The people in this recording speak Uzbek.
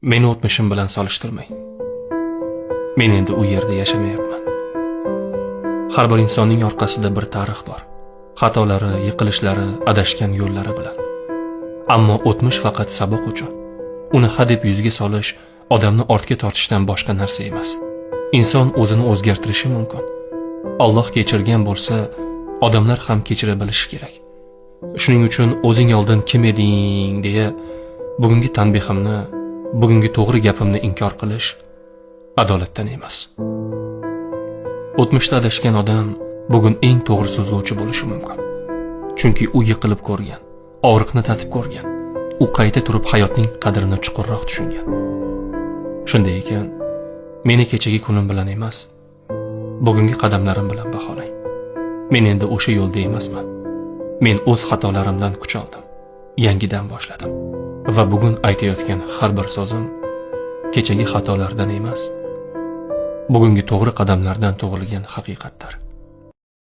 Meni o'tmishim bilan solishtirmang. Men endi u yerda yashamayapman. Har bir insonning orqasida bir tarix bor. Xatolari, yiqilishlari, adashgan yo'llari bilan. Ammo o'tmish faqat saboq uchun. Uni hadeb yuzga solish odamni ortga tortishdan boshqa narsa emas. Inson o'zini o'zgartirishi mumkin. Alloh kechirgan bo'lsa, odamlar ham kechira bilishi kerak. Shuning uchun o'zing oldin kim eding deya bugungi tanbehimni, bugungi to'g'ri gapimni inkor qilish adolatdan emas. O'tmishda adashgan odam bugun eng to'g'ri so'zlovchi bo'lishi mumkin. Chunki u yiqilib ko'rgan, og'riqni tatib ko'rgan. U qayta turib hayotning qadrini chuqurroq tushungan. Shunday ekan, meni kechagi kunim bilan emas, bugungi qadamlarim bilan baholang. Men endi o'sha yo'lda emasman. Men o'z xatolarimdan kuch oldim. Yangidan boshladim. Va bugun aytayotgan har bir so'zim kechagi xatolardan emas, bugungi to'g'ri qadamlardan tug'ilgan haqiqatdir.